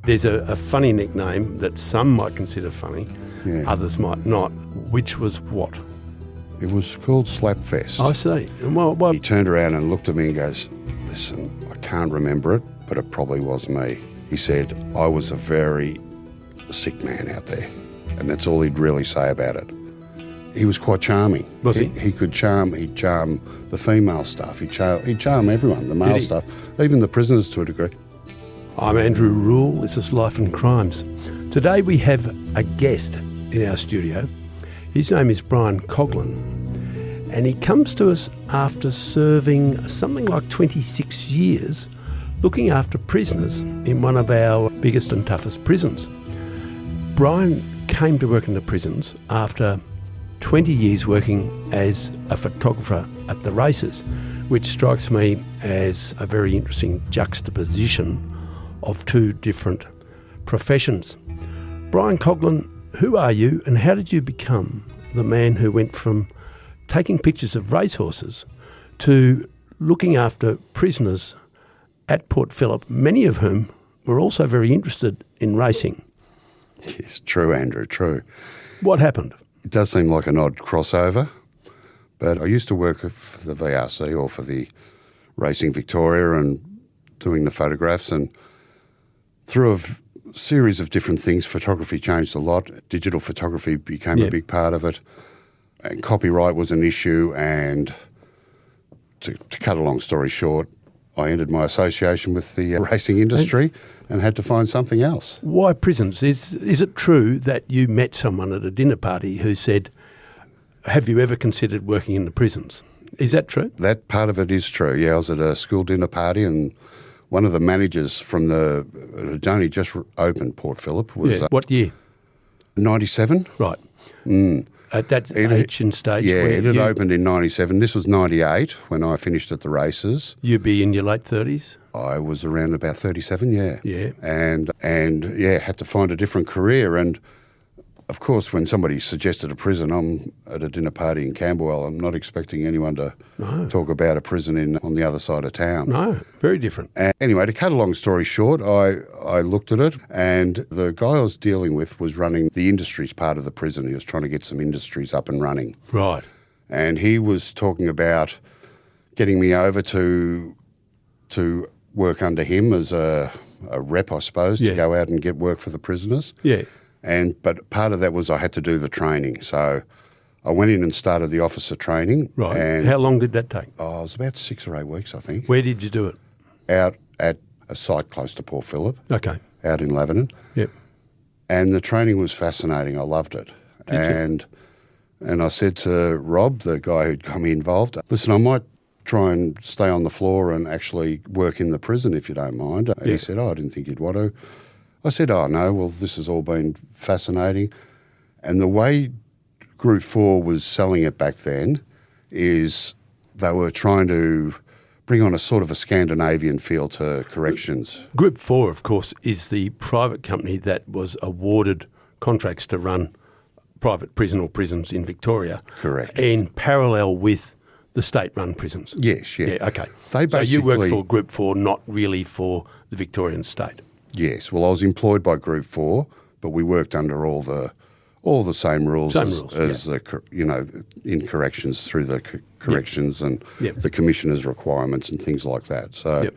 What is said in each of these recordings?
There's a funny nickname that some might consider funny, others might not. Which was what? It was called Slapfest. I see. And well, He turned around and looked at me and goes, listen, I can't remember it, but it probably was me. He said, I was a very sick man out there. And that's all he'd really say about it. He was quite charming. Was he? He'd charm the female staff. He'd charm everyone, the male staff, even the prisoners to a degree. I'm Andrew Rule. This is Life and Crimes. Today we have a guest in our studio. His name is Brian Coghlan, and he comes to us after serving something like 26 years looking after prisoners in one of our biggest and toughest prisons. Brian came to work in the prisons after 20 years working as a photographer at the races, which strikes me as a very interesting juxtaposition of two different professions. Brian Coghlan, who are you and how did you become the man who went from taking pictures of racehorses to looking after prisoners at Port Phillip, many of whom were also very interested in racing? Yes, true, Andrew, true. What happened? It does seem like an odd crossover, but I used to work for the VRC or for the Racing Victoria and doing the photographs, and through a series of different things, photography changed a lot. Digital photography became a big part of it, and copyright was an issue, and to cut a long story short, I ended my association with the racing industry and had to find something else. Why prisons? Is it true that you met someone at a dinner party who said, have you ever considered working in the prisons? Is that true? That part of it is true, yeah. I was at a school dinner party and one of the managers from it had only just opened Port Phillip. Was what year? 97. Right. At that age and stage? Yeah, it had opened in 97. This was 98 when I finished at the races. You'd be in your late 30s? I was around about 37, yeah. Yeah. And had to find a different career. And, of course, when somebody suggested a prison, I'm at a dinner party in Camberwell. I'm not expecting anyone to talk about a prison on the other side of town. No, very different. And anyway, to cut a long story short, I looked at it, and the guy I was dealing with was running the industries part of the prison. He was trying to get some industries up and running. Right. And he was talking about getting me over to work under him as a rep, I suppose, to go out and get work for the prisoners. Yeah. But part of that was I had to do the training. So I went in and started the officer training. Right. And how long did that take? It was about 6 or 8 weeks, I think. Where did you do it? Out at a site close to Port Phillip. Okay. Out in Lebanon. Yep. And the training was fascinating. I loved it. And I said to Rob, the guy who'd got me involved, listen, I might try and stay on the floor and actually work in the prison if you don't mind. And he said, I didn't think you'd want to. I said, oh, no, well, this has all been fascinating. And the way Group 4 was selling it back then is they were trying to bring on a sort of a Scandinavian feel to corrections. Group 4, of course, is the private company that was awarded contracts to run private prison or prisons in Victoria. Correct. In parallel with the state-run prisons. Yes, yeah. Yeah, okay. So you worked for Group 4, not really for the Victorian state. Yes, well, I was employed by Group 4, but we worked under all the same rules as in corrections through the corrections and the commissioner's requirements and things like that. So,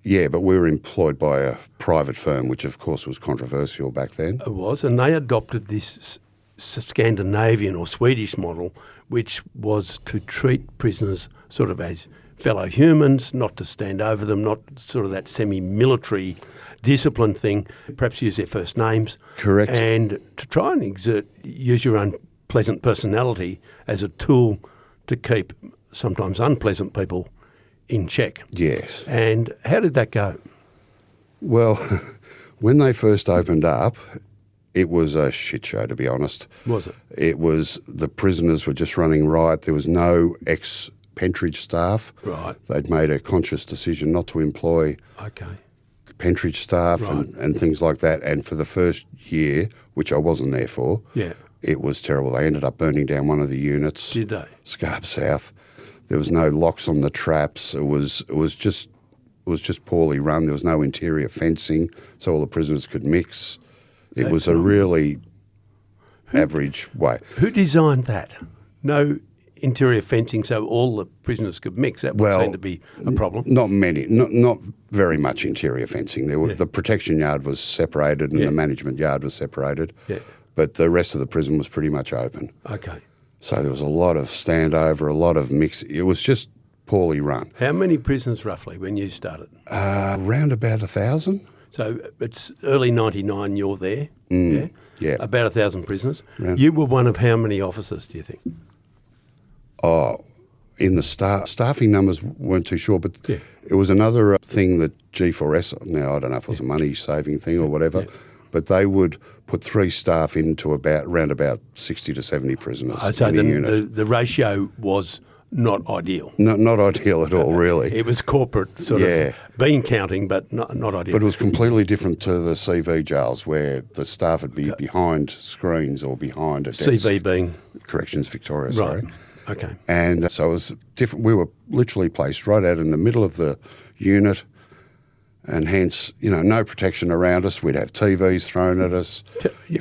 but we were employed by a private firm, which of course was controversial back then. It was, and they adopted this Scandinavian or Swedish model, which was to treat prisoners sort of as fellow humans, not to stand over them, not sort of that semi-military discipline thing, perhaps use their first names. Correct. And to try and use your own pleasant personality as a tool to keep sometimes unpleasant people in check. Yes. And how did that go? Well, when they first opened up, it was a shit show, to be honest. Was it? It was, the prisoners were just running riot. There was no Pentridge staff. Right. They'd made a conscious decision not to employ Pentridge staff and things like that. And for the first year, which I wasn't there for, it was terrible. They ended up burning down one of the units. Did they? Scarp South. There was no locks on the traps. It was just It was just poorly run. There was no interior fencing, so all the prisoners could mix. It was a really average way. Who designed that? No interior fencing so all the prisoners could mix. That would seem to be a problem. Not many, not very much interior fencing. The protection yard was separated and the management yard was separated, but the rest of the prison was pretty much open. Okay. So there was a lot of standover, a lot of mix. It was just poorly run. How many prisoners roughly when you started? Around about 1,000. So it's early 99 you're there, Yeah. About 1,000 prisoners. Around. You were one of how many officers, do you think? In the staffing numbers weren't too sure, but it was another thing that G4S, now I don't know if it was a money-saving thing or whatever, but they would put 3 staff into around about 60 to 70 prisoners So in a unit. the ratio was not ideal. Not ideal at all, really. It was corporate sort of bean counting, but not ideal. But it was completely different to the CV jails where the staff would be behind screens or behind a desk. CV being? Corrections Victoria, sorry. Right. Okay. And so it was different. We were literally placed right out in the middle of the unit, and hence, no protection around us. We'd have TVs thrown at us,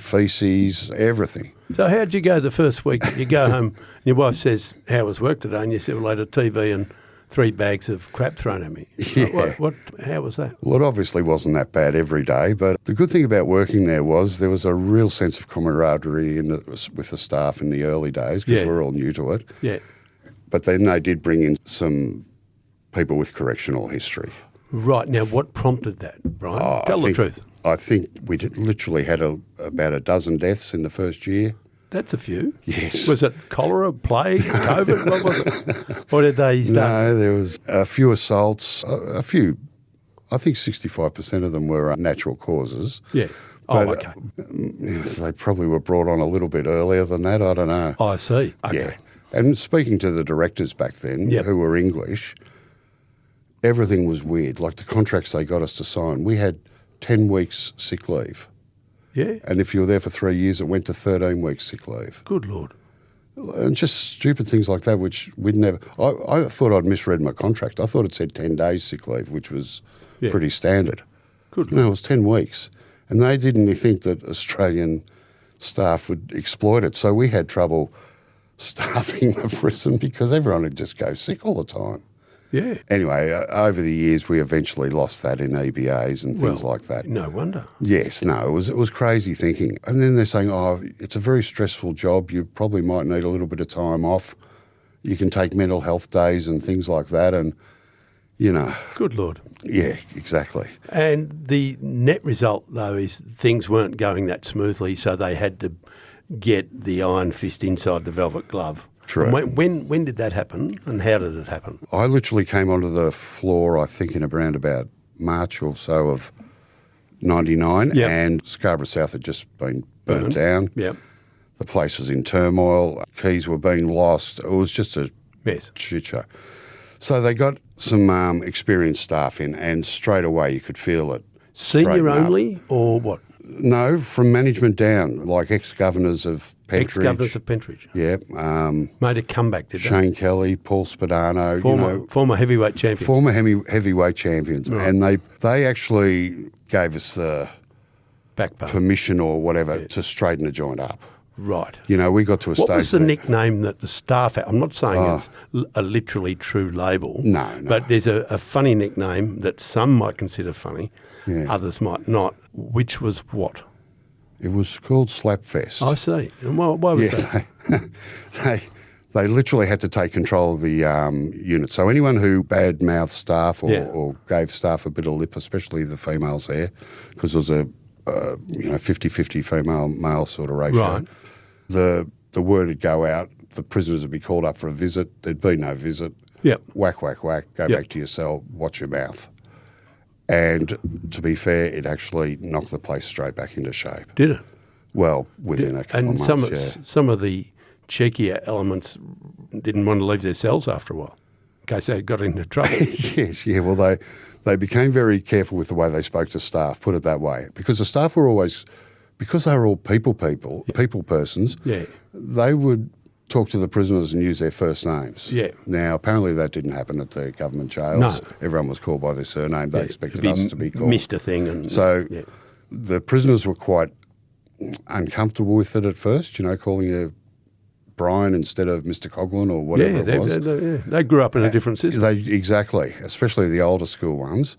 feces, everything. So how'd you go the first week? You go home, and your wife says, "How was work today?" And you said, "Well, I had a TV and 3 bags of crap thrown at me." Yeah. How was that? Well, it obviously wasn't that bad every day, but the good thing about working there was a real sense of camaraderie with the staff in the early days because we were all new to it. Yeah. But then they did bring in some people with correctional history. Right. Now, what prompted that, Brian? Tell the truth. I think we literally had about a dozen deaths in the first year. That's a few. Yes. Was it cholera, plague, COVID? What was it? Or did they start? No, there was a few assaults, a few. I think 65% of them were natural causes. Yeah. But, okay. They probably were brought on a little bit earlier than that. I don't know. I see. Okay. Yeah. And speaking to the directors back then, who were English, everything was weird. Like the contracts they got us to sign, we had 10 weeks sick leave. Yeah. And if you were there for 3 years, it went to 13 weeks sick leave. Good Lord. And just stupid things like that, which we'd never... I thought I'd misread my contract. I thought it said 10 days sick leave, which was pretty standard. Good. No, it was 10 weeks. And they didn't think that Australian staff would exploit it. So we had trouble staffing the prison because everyone would just go sick all the time. Yeah. Anyway, over the years, we eventually lost that in EBAs and things like that. No wonder. Yes, no, it was crazy thinking. And then they're saying, it's a very stressful job. You probably might need a little bit of time off. You can take mental health days and things like that. And, Good Lord. Yeah, exactly. And the net result, though, is things weren't going that smoothly, so they had to get the iron fist inside the velvet glove. True. And when did that happen and how did it happen? I literally came onto the floor, I think, in around about March or so of 99, and Scarborough South had just been burnt down. Yep. The place was in turmoil. Keys were being lost. It was just a shit show. So they got some experienced staff in, and straight away you could feel it. Senior only or what? No, from management down, like ex-governors of Pentridge. Ex-governors of Pentridge. Yeah. Made a comeback, did they? Shane Kelly, Paul Spadano. Former heavyweight champions. Former heavyweight champions. Right. And they actually gave us the permission or whatever to straighten the joint up. Right. We got to a stage. What was the nickname that the staff had? I'm not saying it's a literally true label. No. But there's a funny nickname that some might consider funny, others might not, which was what? It was called Slapfest. I see. And why was that? They literally had to take control of the unit. So anyone who bad-mouthed staff or gave staff a bit of lip, especially the females there, because there was a 50-50 female-male sort of ratio. Right. The word would go out, the prisoners would be called up for a visit, there'd be no visit. Yep. Whack, whack, whack, go back to your cell, watch your mouth. And to be fair, it actually knocked the place straight back into shape. Did it? Well, within a couple of months, some of the cheekier elements didn't want to leave their cells after a while in case they got into trouble. Yes, yeah. Well, they became very careful with the way they spoke to staff, put it that way, because the staff were always, because they were all people persons, they would talk to the prisoners and use their first names. Yeah. Now, apparently that didn't happen at the government jails. No. Everyone was called by their surname. They expected us to be called. Mr. Thing. And, So the prisoners were quite uncomfortable with it at first, calling you Brian instead of Mr. Coghlan or whatever it was. They grew up in a different system. Exactly, especially the older school ones.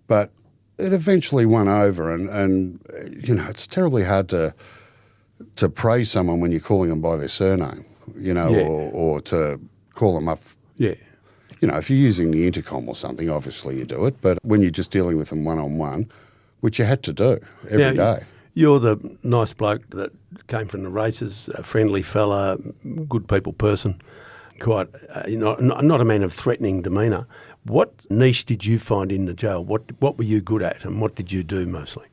But it eventually won over, and it's terribly hard to praise someone when you're calling them by their surname, or to call them up. Yeah. If you're using the intercom or something, obviously you do it. But when you're just dealing with them one-on-one, which you had to do every day. You're the nice bloke that came from the races, a friendly fella, good people person, quite not a man of threatening demeanour. What niche did you find in the jail? What were you good at, and what did you do mostly?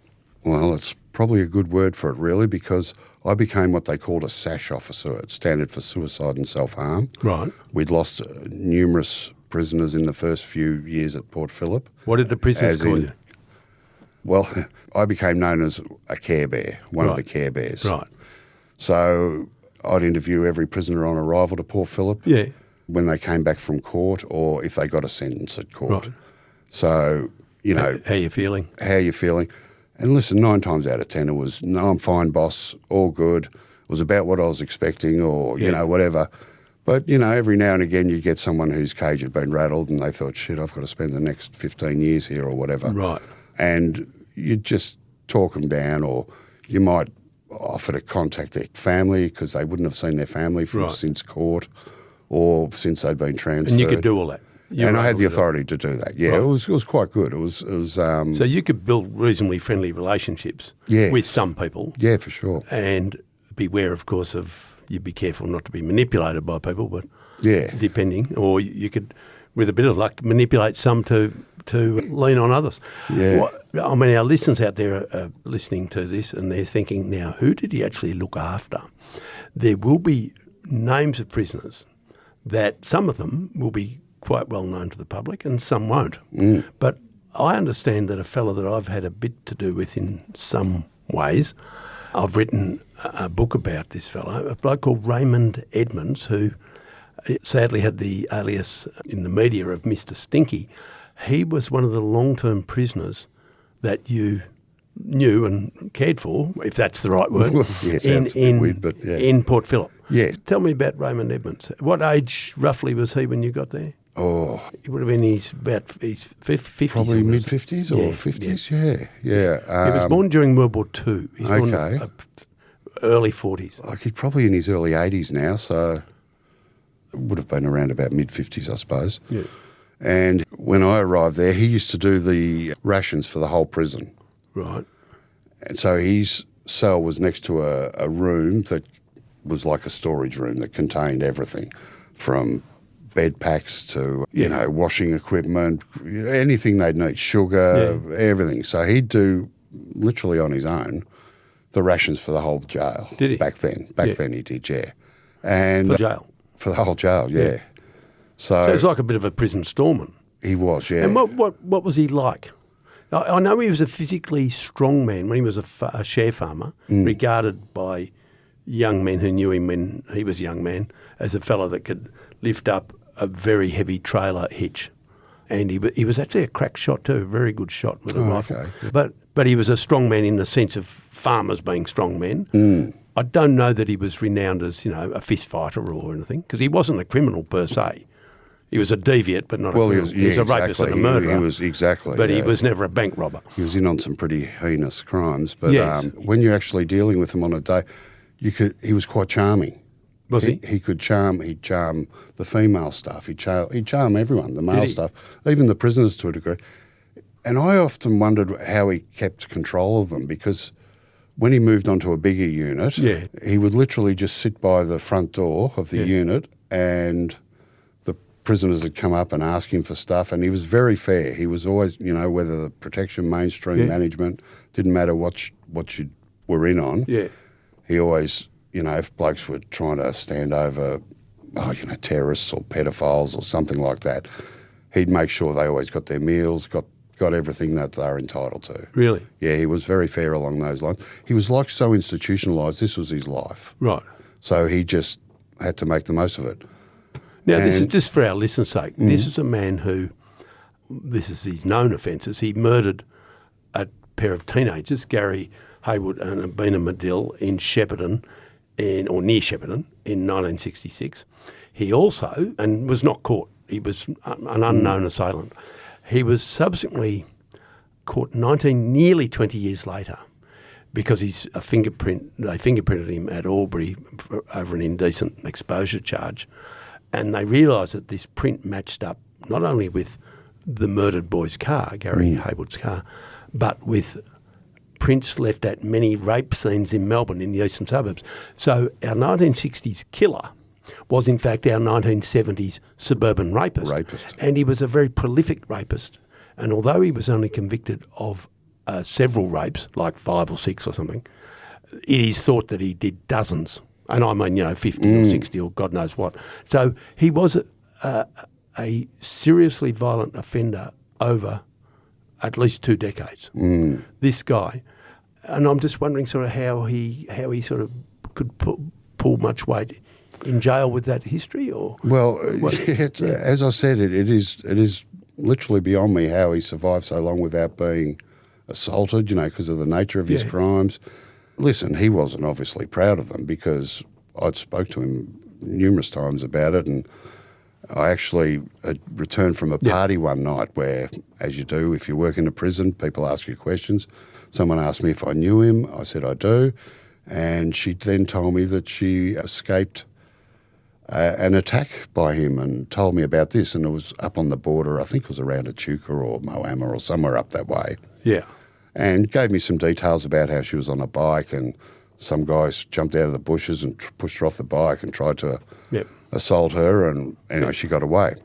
Well, it's probably a good word for it, really, because I became what they called a SASH officer. It standard for suicide and self-harm. Right. We'd lost numerous prisoners in the first few years at Port Phillip. What did the prisoners call you? Well, I became known as a Care Bear, one of the Care Bears. Right. So I'd interview every prisoner on arrival to Port Phillip when they came back from court, or if they got a sentence at court. Right. So, How you feeling? How you feeling? And listen, 9 times out of 10 it was, no, I'm fine, boss, all good. It was about what I was expecting or, whatever. But, every now and again you get someone whose cage had been rattled and they thought, shit, I've got to spend the next 15 years here or whatever. Right. And you just talk them down, or you might offer to contact their family because they wouldn't have seen their family since court or since they'd been transferred. And you could do all that? And I had the authority to do that. Yeah, right. It was quite good. It was. So you could build reasonably friendly relationships with some people. Yeah, for sure. And beware, of course, you'd be careful not to be manipulated by people, but depending, or you could, with a bit of luck, manipulate some to lean on others. Yeah. Our listeners out there are listening to this and they're thinking, now, who did he actually look after? There will be names of prisoners that some of them will be quite well known to the public and some won't. But I understand that a fellow that I've had a bit to do with in some ways, I've written a book about this fellow, a bloke called Raymond Edmonds, who sadly had the alias in the media of Mr. Stinky. He was one of the long-term prisoners that you knew and cared for, if that's the right word, in Port Phillip. Yes. Tell me about Raymond Edmonds. What age roughly was he when you got there? Oh, he would have been about his 50s. Probably mid-50s or 50s, yeah. He was born during World War II. He's born early 40s. Like he's probably in his early 80s now, so it would have been around about mid-50s, I suppose. Yeah. And when I arrived there, he used to do the rations for the whole prison. Right. And so his cell was next to a room that was like a storage room that contained everything from bed packs to, washing equipment, anything they'd need, sugar, everything. So he'd do, literally on his own, the rations for the whole jail. Did he? Back then. Back then he did, yeah. And for jail? For the whole jail, yeah. So it's like a bit of a prison storeman. He was, yeah. And what was he like? I know he was a physically strong man when he was a share farmer, regarded by young men who knew him when he was a young man as a fellow that could lift up a very heavy trailer hitch. And he was actually a crack shot too, a very good shot with a rifle. Okay. Yeah. But he was a strong man in the sense of farmers being strong men. I don't know that he was renowned as, a fist fighter or anything, because he wasn't a criminal per se. He was a deviant, but not a criminal. He was a rapist and a murderer. He was, exactly. But he was never a bank robber. He was in on some pretty heinous crimes. But when you're actually dealing with him on a day, he was quite charming. Was he? He'd charm the female staff. He'd charm everyone, the male staff, even the prisoners to a degree. And I often wondered how he kept control of them, because when he moved on to a bigger unit, he would literally just sit by the front door of the unit, and the prisoners would come up and ask him for stuff, and he was very fair. He was always, whether the protection, mainstream, management, didn't matter what you were in on. Yeah. He always, if blokes were trying to stand over, terrorists or pedophiles or something like that, he'd make sure they always got their meals, got everything that they're entitled to. Really? Yeah, he was very fair along those lines. He was so institutionalised, this was his life. Right. So he just had to make the most of it. Now, this is just for our listeners' sake. This is a man who, this is his known offences. He murdered a pair of teenagers, Gary Haywood and Abina Medill, in Shepparton, or near Shepparton, in 1966. He also, and was not caught, he was an unknown assailant. He was subsequently caught nearly 20 years later because they fingerprinted him at Albury over an indecent exposure charge. And they realised that this print matched up not only with the murdered boy's car, Gary Haywood's car, but with prints left at many rape scenes in Melbourne in the eastern suburbs. So our 1960s killer was in fact our 1970s suburban rapist. And he was a very prolific rapist. And although he was only convicted of several rapes, like 5 or 6 or something, it is thought that he did dozens. And I mean, 50 or 60 or God knows what. So he was a seriously violent offender over at least 2 decades. This guy. And I'm just wondering sort of how he sort of could pull much weight in jail with that history, or? Well, as I said, it is literally beyond me how he survived so long without being assaulted, because of the nature of his crimes. Listen, he wasn't obviously proud of them because I'd spoke to him numerous times about it, and I actually had returned from a party one night where, as you do, if you work in a prison, people ask you questions. Someone asked me if I knew him. I said I do. And she then told me that she escaped an attack by him and told me about this. And it was up on the border, I think it was around Echuca or Moama or somewhere up that way. Yeah. And gave me some details about how she was on a bike and some guys jumped out of the bushes and pushed her off the bike and tried to assault her, and anyway, she got away.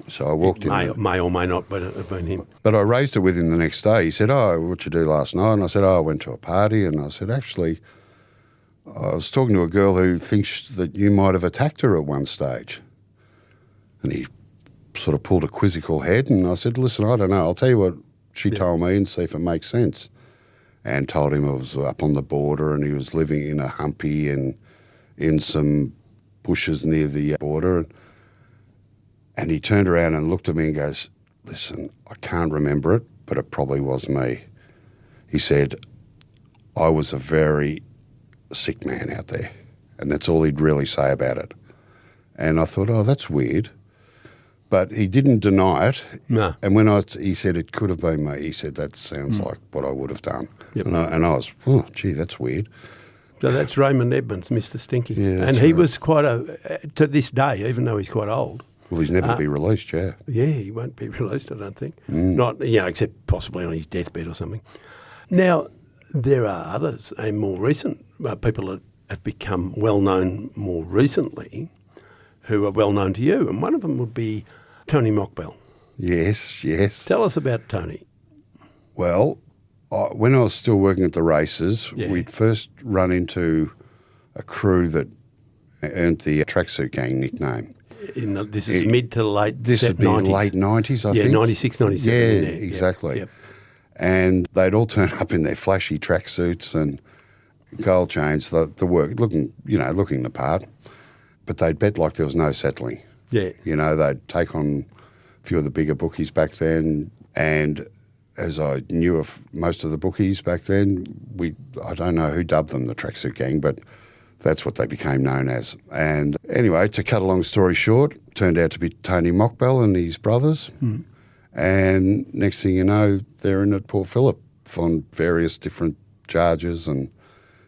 So I walked in. May or may not have been him. But I raised it with him the next day. He said, what'd you do last night? And I said, I went to a party. And I said, actually, I was talking to a girl who thinks that you might have attacked her at one stage. And he sort of pulled a quizzical head, and I said, listen, I don't know. I'll tell you what she told me and see if it makes sense. And told him it was up on the border and he was living in a humpy and in some bushes near the border. And he turned around and looked at me and goes, listen, I can't remember it, but it probably was me. He said, I was a very sick man out there. And that's all he'd really say about it. And I thought, that's weird. But he didn't deny it. No. And when he said it could have been me, he said, that sounds like what I would have done. Yep. And I was, gee, that's weird. So that's Raymond Edmonds, Mr. Stinky. Yeah, and he was quite to this day, even though he's quite old. Well, he's never to be released, yeah. Yeah, he won't be released, I don't think. Not, except possibly on his deathbed or something. Now, there are others, and more recent people that have become well-known more recently who are well-known to you, and one of them would be Tony Mockbell. Yes. Tell us about Tony. Well, when I was still working at the races, we'd first run into a crew that earned the tracksuit gang nickname. This is mid to late 90s. This would be 90s. late 90s, I think. Yeah, 96, 97. Yeah, exactly. Yep. And they'd all turn up in their flashy tracksuits and gold chains, the work, looking the part. But they'd bet like there was no settling. Yeah. They'd take on a few of the bigger bookies back then, and as I knew of most of the bookies back then, I don't know who dubbed them the tracksuit gang, but that's what they became known as. And anyway, to cut a long story short, turned out to be Tony Mockbell and his brothers. And next thing you know, they're in at Port Phillip on various different charges and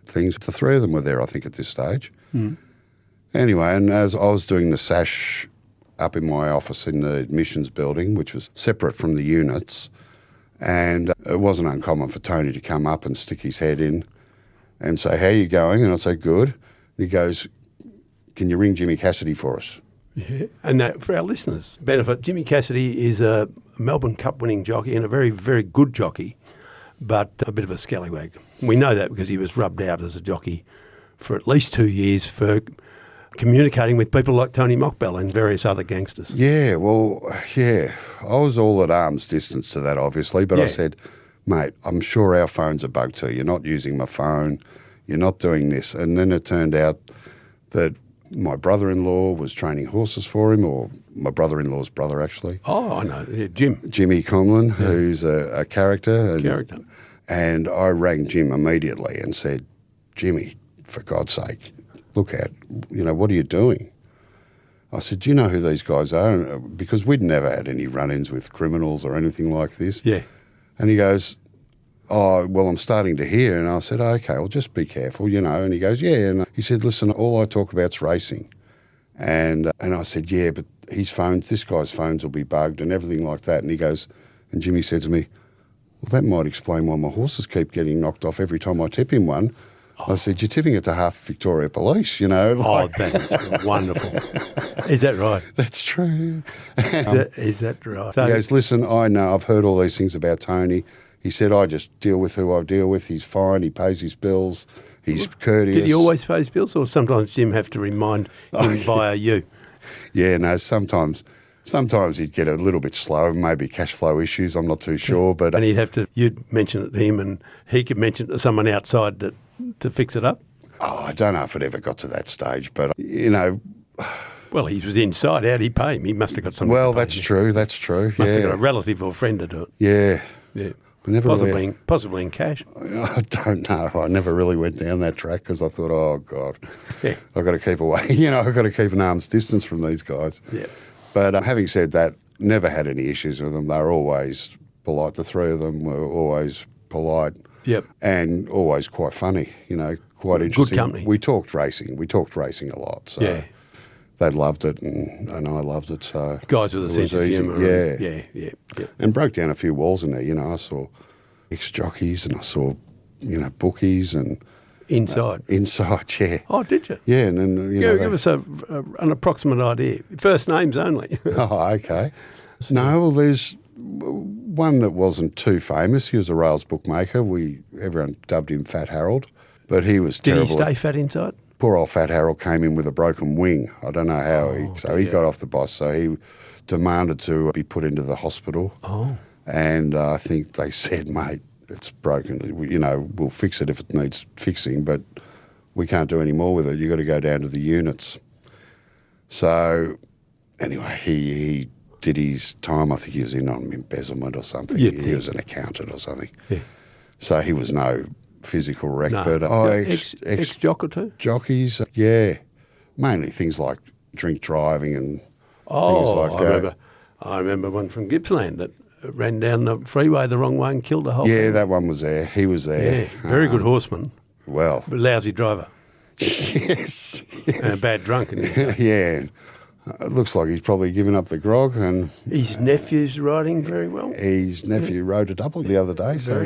things. The 3 of them were there, I think, at this stage. Anyway, and as I was doing the sash up in my office in the admissions building, which was separate from the units, and it wasn't uncommon for Tony to come up and stick his head in and say, how you going? And I'd say, good. And he goes, can you ring Jimmy Cassidy for us? Yeah, and that, for our listeners' benefit, Jimmy Cassidy is a Melbourne Cup winning jockey and a very, very good jockey, but a bit of a scallywag. We know that because he was rubbed out as a jockey for at least 2 years for communicating with people like Tony Mockbell and various other gangsters. Yeah, well, yeah. I was all at arm's distance to that, obviously, but I said, mate, I'm sure our phones are bugged too. You're not using my phone. You're not doing this. And then it turned out that My brother-in-law was training horses for him, or my brother-in-law's brother, actually. Oh, I know. Yeah, Jim. Jimmy Coghlan, who's a character. Character. And I rang Jim immediately and said, Jimmy, for God's sake, look at, what are you doing? I said, do you know who these guys are? Because we'd never had any run-ins with criminals or anything like this. Yeah. And he goes, oh, well, I'm starting to hear. And I said, okay, well, just be careful, And he goes, yeah. And he said, listen, all I talk about's racing. And I said, yeah, but this guy's phones will be bugged and everything like that. And he goes, and Jimmy said to me, well, that might explain why my horses keep getting knocked off every time I tip him one. I said, you're tipping it to half Victoria Police, Oh, that's wonderful. Is that right? That's true. Is that right? So, he goes, listen, I know, I've heard all these things about Tony. He said, I just deal with who I deal with. He's fine. He pays his bills. He's courteous. Did he always pay his bills, or sometimes Jim have to remind him via you? Yeah, no, sometimes he'd get a little bit slow, maybe cash flow issues, I'm not too sure. But and you'd mention it to him and he could mention it to someone outside to fix it up? Oh, I don't know if it ever got to that stage, but, Well, he was inside. How'd he pay him? He must have got something. Well, that's true. Must have got a relative or friend to do it. Yeah. Yeah. Possibly in cash. I don't know. I never really went down that track because I thought, oh, God, yeah. I've got to keep away. I've got to keep an arm's distance from these guys. Yeah. But having said that, never had any issues with them. They were always polite. The three of them were always polite. Yep. And always quite funny, quite interesting. Good company. We talked racing a lot. So yeah. They loved it and I loved it. So guys with a sense of humour. Yeah. And broke down a few walls in there. I saw ex-jockeys and I saw, bookies and... Inside? Inside, yeah. Oh, did you? Yeah. And then, give us an approximate idea. First names only. Oh, okay. No, well, there's one that wasn't too famous. He was a rails bookmaker. Everyone dubbed him Fat Harold, but he was terrible. Did he stay fat inside? Poor old Fat Harold came in with a broken wing. I don't know how he got off the boss. So he demanded to be put into the hospital. Oh. And I think they said, mate, it's broken. We'll fix it if it needs fixing, but we can't do any more with it. You've got to go down to the units. So anyway, he did his time. I think he was in on embezzlement or something. Yeah. He was an accountant or something. Yeah. So he was no physical wreck. No. But ex-jock or two? Jockeys, yeah. Mainly things like drink driving and things like that. I remember one from Gippsland that ran down the freeway the wrong way and killed a whole Yeah, family. that one was there. He was there. Yeah, very good horseman. Well. But lousy driver. Yes. And a bad drunk. Yeah. It looks like he's probably given up the grog. And his nephew's riding very well. His nephew rode a double the other day. So,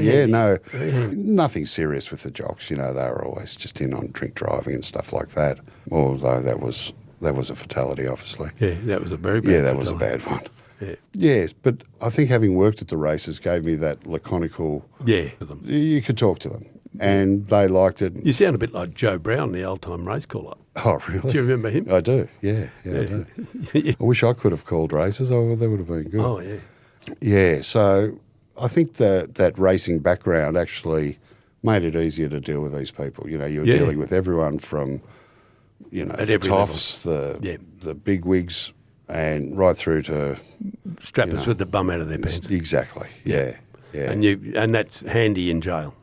nothing serious with the jocks. They were always just in on drink driving and stuff like that. Although that was a fatality, obviously. Yeah, that was a very bad that was a bad one. Yeah. Yes, but I think having worked at the races gave me that laconical... Yeah. You could talk to them, and they liked it. You sound a bit like Joe Brown, the old-time race caller. Oh, really? Do you remember him? I do, yeah I do. I wish I could have called races. Oh, that would have been good. Oh, yeah. Yeah, so I think that racing background actually made it easier to deal with these people. You were dealing with everyone from, the toffs, the big wigs, and right through to strappers with the bum out of their pants. Exactly. Yeah. And that's handy in jail.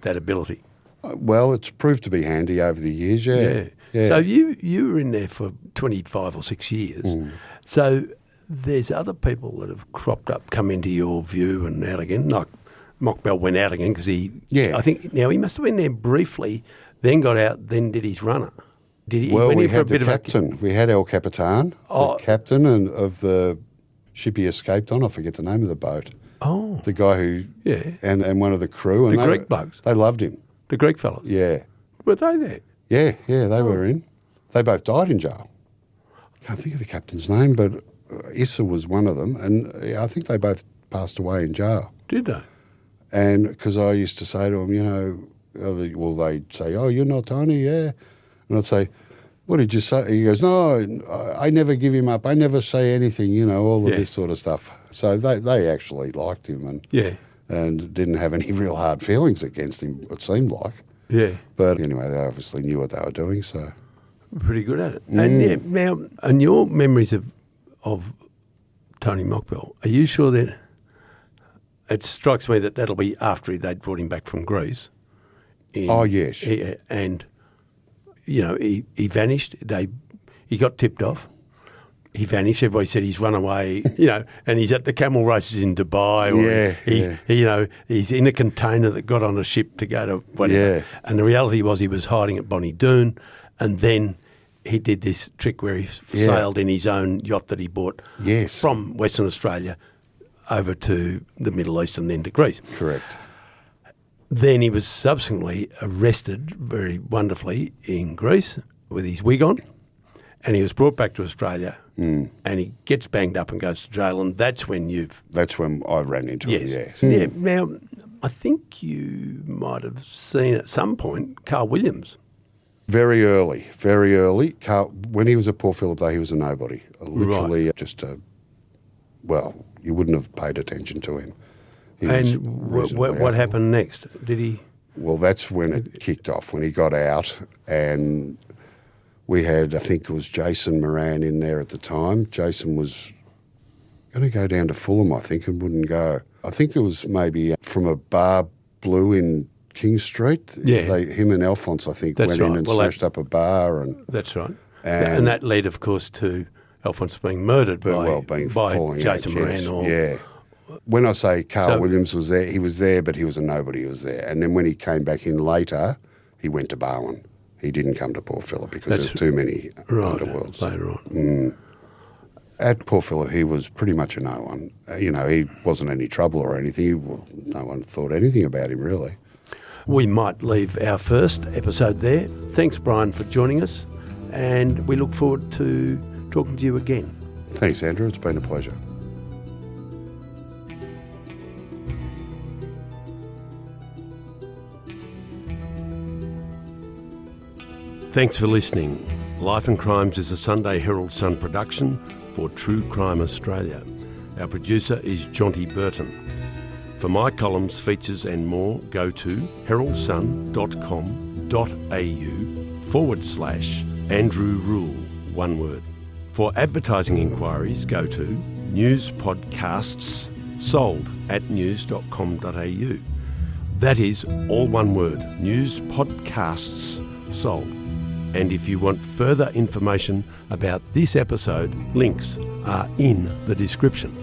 That ability. Well, it's proved to be handy over the years. Yeah. So you were in there for 25 or 6 years. So there's other people that have cropped up, come into your view and out again. Like Mockbell went out again because I think now he must have been there briefly, then got out, then did his runner. Did he? Well, he went we in for had a bit the captain. We had El Capitan, the captain of the ship he escaped on. I forget the name of the boat. Oh. The guy who... Yeah. And one of the crew. And the Greek bugs. They loved him. The Greek fellas? Yeah. Were they there? Yeah, they were in. They both died in jail. I can't think of the captain's name, but Issa was one of them. And I think they both passed away in jail. Did they? And because I used to say to them, they'd say, oh, you're not Tony, yeah. And I'd say, what did you say? He goes, no, I never give him up. I never say anything, all of this sort of stuff. So they actually liked him and didn't have any real hard feelings against him, it seemed like. Yeah. But anyway, they obviously knew what they were doing, so... Pretty good at it. And now, and your memories of Tony Mockbell, are you sure that it strikes me that that'll be after they'd brought him back from Greece? Yes. And, he vanished. He got tipped off. He vanished. Everybody said he's run away, and he's at the camel races in Dubai. Or he's in a container that got on a ship to go to whatever. Yeah. And the reality was he was hiding at Bonnie-Doon, and then he did this trick where he sailed in his own yacht that he bought from Western Australia over to the Middle East and then to Greece. Correct. Then he was subsequently arrested very wonderfully in Greece with his wig on, and he was brought back to Australia, and he gets banged up and goes to jail, and that's when I ran into him, yes. Yeah. Now, I think you might have seen at some point Carl Williams. Very early. Carl, when he was at Port Phillip, though, he was a nobody. Literally just you wouldn't have paid attention to him. And what happened next? Did he? Well, that's when it kicked off, when he got out, and we had, I think it was Jason Moran in there at the time. Jason was going to go down to Fulham, I think, and wouldn't go. I think it was maybe from a bar Blue in King Street. Yeah. Him and Alphonse, I think, went in and smashed up a bar. That's right. And that led, of course, to Alphonse being murdered by Jason Moran. Yeah. When I say Carl Williams was there, he was there, but he was a nobody who was there. And then when he came back in later, he went to Barwon. He didn't come to Port Phillip because there's too many underworlds. Later on. At Port Phillip, he was pretty much a no one. He wasn't any trouble or anything. No one thought anything about him, really. We might leave our first episode there. Thanks, Brian, for joining us, and we look forward to talking to you again. Thanks, Andrew. It's been a pleasure. Thanks for listening. Life and Crimes is a Sunday Herald Sun production for True Crime Australia. Our producer is Jonty Burton. For my columns, features and more, go to heraldsun.com.au/Andrew Rule, one word. For advertising inquiries, go to newspodcastssold@news.com.au. That is all one word, newspodcastssold. And if you want further information about this episode, links are in the description.